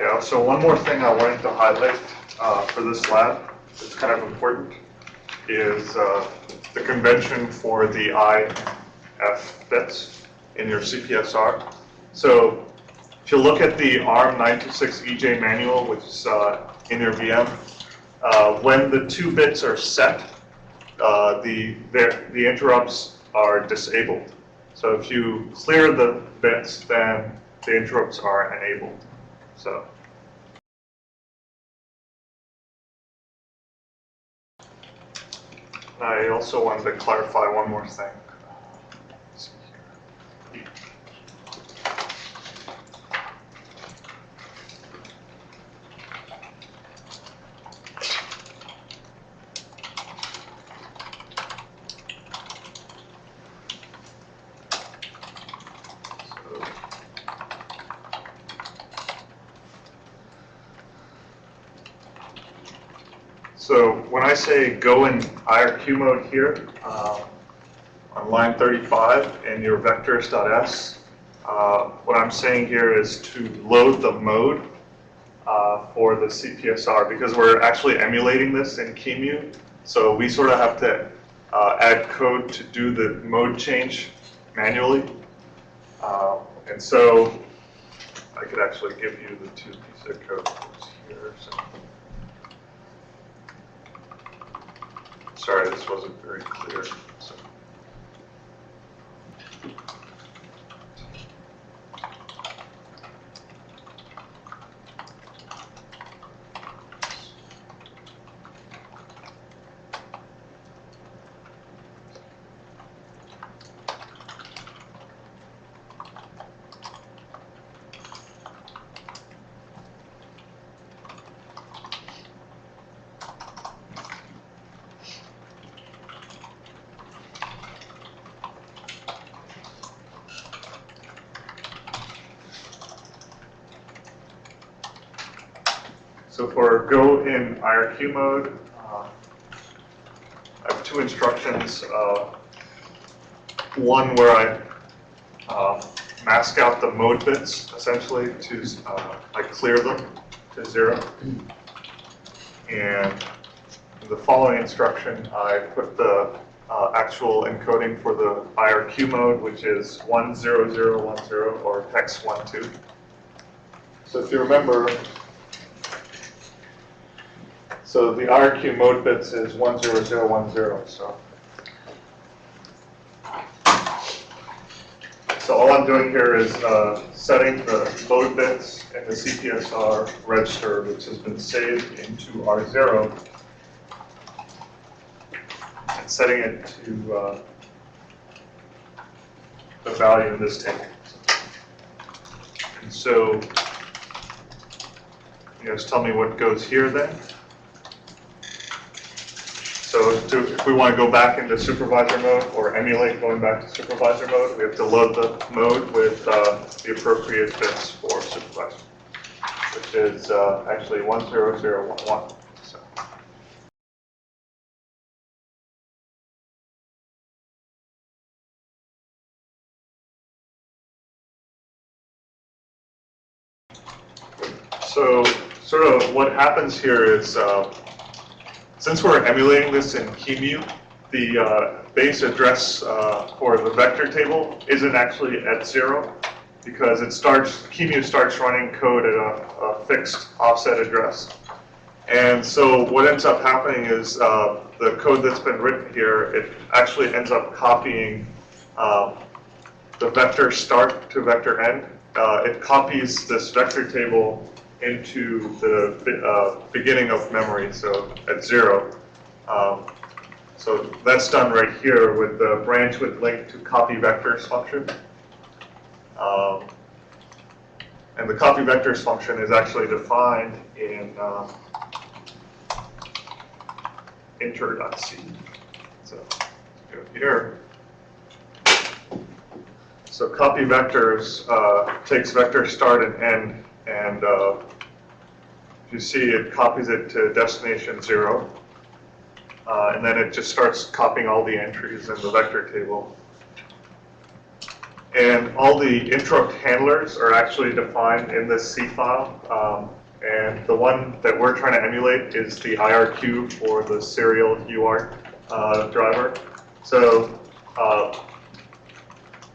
Yeah, so one more thing I wanted to highlight for this lab that's kind of important is the convention for the IF bits in your CPSR. So if you look at the ARM 926EJ manual, which is in your VM, when the 2 bits are set, the interrupts are disabled. So if you clear the bits, then the interrupts are enabled. So I also wanted to clarify one more thing. Let's see here. So when I say go in IRQ mode here, on line 35 in your vectors.s, what I'm saying here is to load the mode for the CPSR, because we're actually emulating this in QEMU. So we sort of have to add code to do the mode change manually. And so I could actually give you the 2 pieces of code here. So. Sorry, this wasn't very clear. So. So for go in IRQ mode, I have 2 instructions. One where I mask out the mode bits, essentially, to I clear them to 0. And in the following instruction, I put the actual encoding for the IRQ mode, which is 10010 or hex 12. So if you remember, so the IRQ mode bits is 10010. So all I'm doing here is setting the mode bits in the CPSR register, which has been saved into R0, and setting it to the value in this table. And so you guys tell me what goes here then. So if we want to go back into supervisor mode or emulate going back to supervisor mode, we have to load the mode with the appropriate bits for supervisor, which is actually 10011. So sort of what happens here is, since we're emulating this in QEMU, the base address for the vector table isn't actually at 0, because QEMU starts running code at a fixed offset address. And so what ends up happening is the code that's been written here, it actually ends up copying the vector start to vector end. It copies this vector table into the beginning of memory, so at 0. So that's done right here with the branch with link to copy vectors function. And the copy vectors function is actually defined in inter.c. So go here. So copy vectors takes vector start and end, and you see it copies it to destination 0, and then it just starts copying all the entries in the vector table. And all the interrupt handlers are actually defined in this C file. And the one that we're trying to emulate is the IRQ for the serial UART driver. So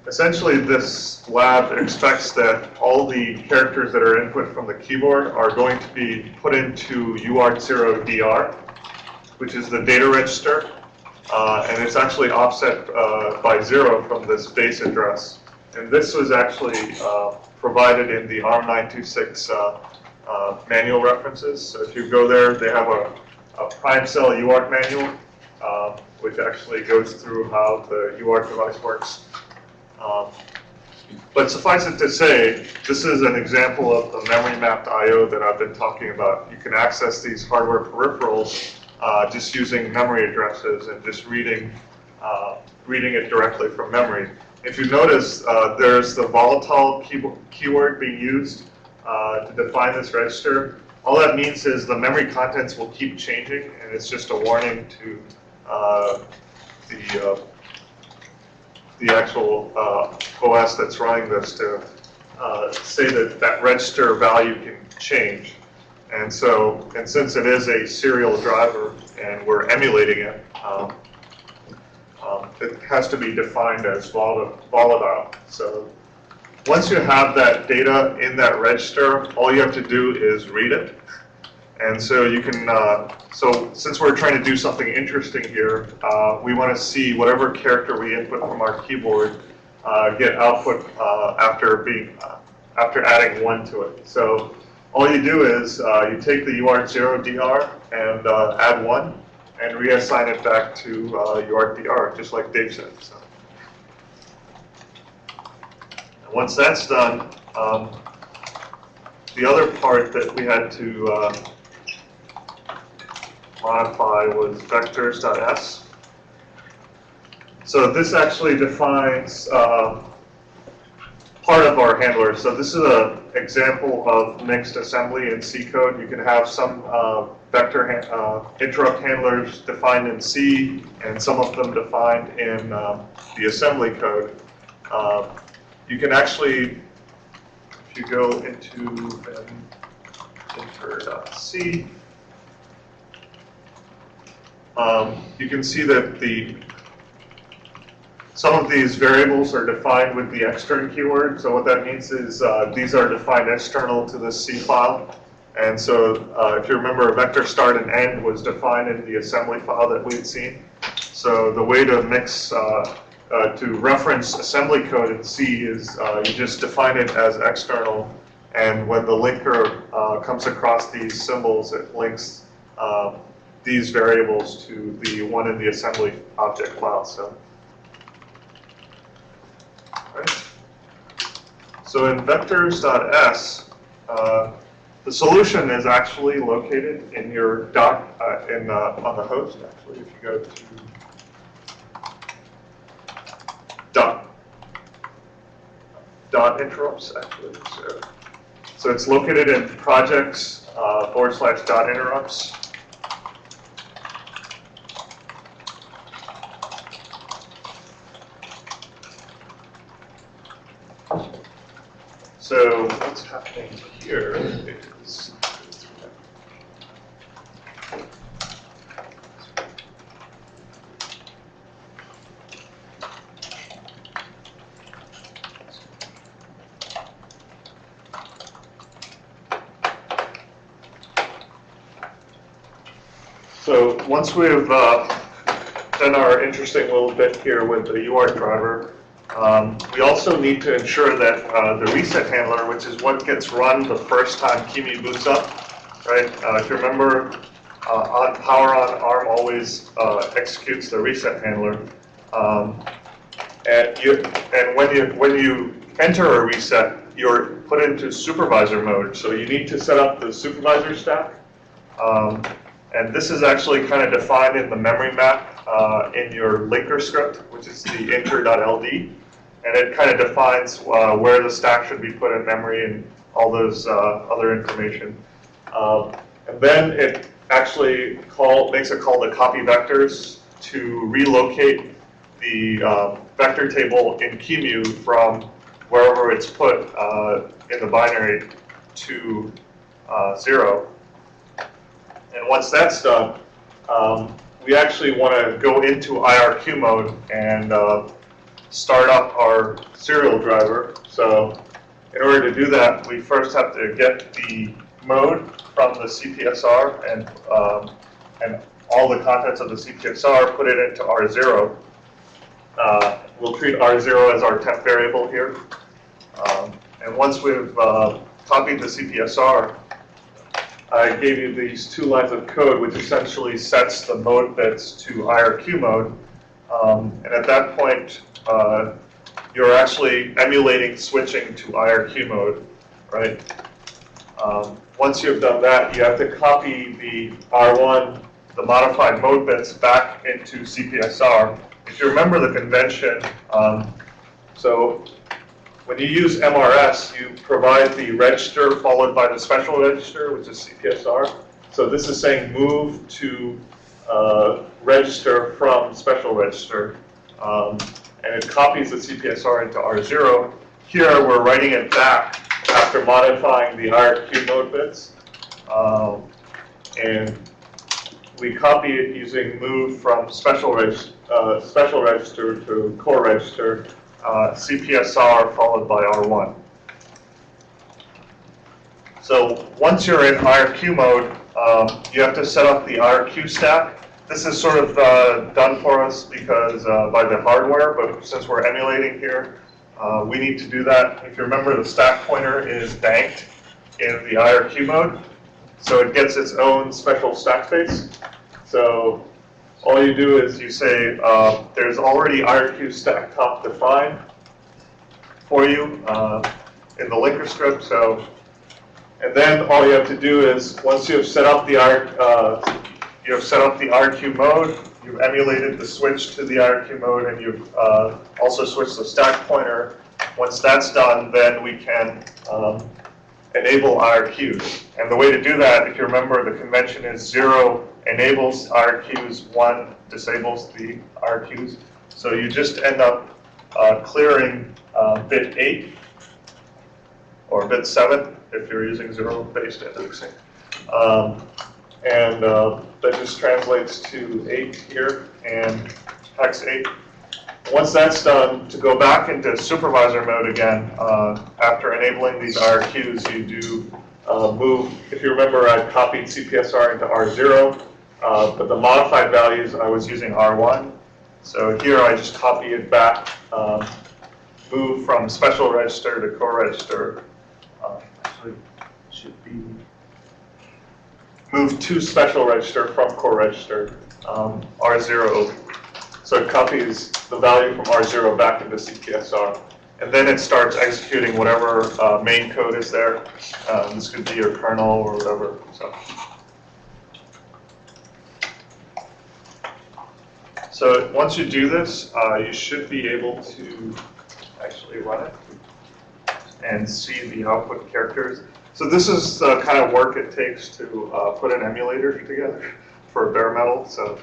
essentially this lab expects that all the characters that are input from the keyboard are going to be put into UART0DR, which is the data register. And it's actually offset by 0 from this base address. And this was actually provided in the ARM926 manual references. So if you go there, they have a prime cell UART manual, which actually goes through how the UART device works. But suffice it to say, this is an example of the memory mapped I/O that I've been talking about. You can access these hardware peripherals just using memory addresses and just reading it directly from memory. If you notice, there's the volatile keyword being used to define this register. All that means is the memory contents will keep changing, and it's just a warning to the actual OS that's running this to say that that register value can change. And so, and since it is a serial driver and we're emulating it, it has to be defined as volatile. So once you have that data in that register, all you have to do is read it. And so you can, so since we're trying to do something interesting here, we want to see whatever character we input from our keyboard get output after adding 1 to it. So all you do is you take the UART0DR and add 1 and reassign it back to UART-DR, just like Dave said. So. And once that's done, the other part that we had to modify was vectors.s. So this actually defines part of our handler. So this is an example of mixed assembly in C code. You can have some vector interrupt handlers defined in C and some of them defined in the assembly code. You can actually, if you go into enter.c, you can see that some of these variables are defined with the extern keyword. So what that means is these are defined external to the C file. And so if you remember, vector start and end was defined in the assembly file that we had seen. So the way to mix, to reference assembly code in C is you just define it as external. And when the linker comes across these symbols, it links these variables to the one in the assembly object file. So. Right. So in vectors.s, the solution is actually located in your on the host. Actually, if you go to dot interrupts, actually. So it's located in projects /dot interrupts. So what's happening here is so once we've done our interesting little bit here with the UART driver, we also need to ensure that the reset handler, which is what gets run the first time QEMU boots up, right? If you remember, power on ARM always executes the reset handler, and when you enter a reset, you're put into supervisor mode. So you need to set up the supervisor stack, and this is actually kind of defined in the memory map in your linker script, which is the inter.ld. And it kind of defines where the stack should be put in memory and all those other information. And then it actually makes a call to copy vectors to relocate the vector table in QEMU from wherever it's put in the binary to 0. And once that's done, we actually want to go into IRQ mode and start up our serial driver. So in order to do that, we first have to get the mode from the CPSR and all the contents of the CPSR, put it into R0. We'll treat R0 as our temp variable here. And once we've copied the CPSR, I gave you these 2 lines of code, which essentially sets the mode bits to IRQ mode. And at that point, you're actually emulating switching to IRQ mode, right? Once you've done that, you have to copy the R1, the modified mode bits, back into CPSR. If you remember the convention, so when you use MRS, you provide the register followed by the special register, which is CPSR. So this is saying move to register from special register. And it copies the CPSR into R0. Here we're writing it back after modifying the IRQ mode bits. And we copy it using move from special register to core register, CPSR followed by R1. So once you're in IRQ mode, you have to set up the IRQ stack. This is sort of done for us because by the hardware, but since we're emulating here, we need to do that. If you remember, the stack pointer is banked in the IRQ mode, so it gets its own special stack space. So all you do is you say there's already IRQ stack top defined for you in the linker script. So, and then all you have to do is once you have set up the IRQ mode, you've emulated the switch to the IRQ mode, and you've also switched the stack pointer. Once that's done, then we can enable IRQs. And the way to do that, if you remember, the convention is 0 enables IRQs, 1 disables the IRQs. So you just end up clearing bit 8 or bit 7 if you're using 0-based indexing. And that just translates to 8 here and hex 8. Once that's done, to go back into supervisor mode again, after enabling these IRQs, you do move. If you remember, I copied CPSR into R0, but the modified values I was using R1. So here I just copy it back, move from special register to core register. Actually, it should be move to special register from core register, R0. So it copies the value from R0 back into CPSR. And then it starts executing whatever main code is there. This could be your kernel or whatever. So once you do this, you should be able to actually run it and see the output characters. So this is the kind of work it takes to put an emulator together for bare metal. So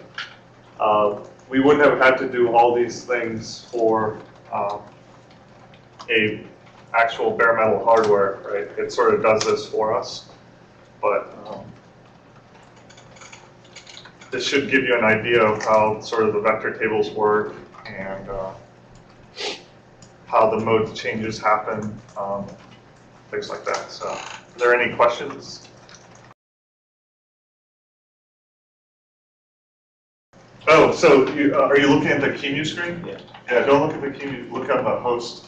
we wouldn't have had to do all these things for a actual bare metal hardware, right? It sort of does this for us, but this should give you an idea of how sort of the vector tables work and how the mode changes happen, things like that. So, are there any questions? Oh, so are you looking at the QEMU screen? Yeah. Yeah, don't look at the QEMU, look at the host.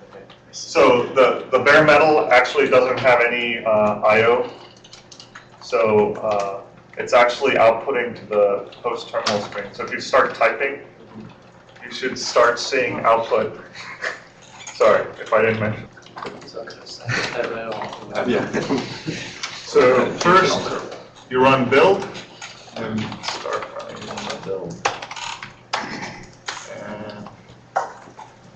Okay. So the bare metal actually doesn't have any I/O. So it's actually outputting to the host terminal screen. So if you start typing, you should start seeing output. Sorry if I didn't mention. Yeah. So first, you run build and start running the build. And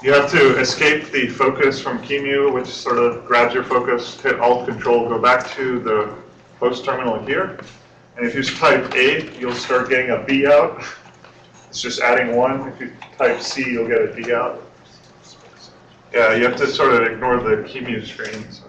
you have to escape the focus from QEMU, which sort of grabs your focus, hit Alt-Control, go back to the host terminal here. And if you type A, you'll start getting a B out. It's just adding 1. If you type C, you'll get a D out. Yeah, you have to sort of ignore the QEMU screen. So.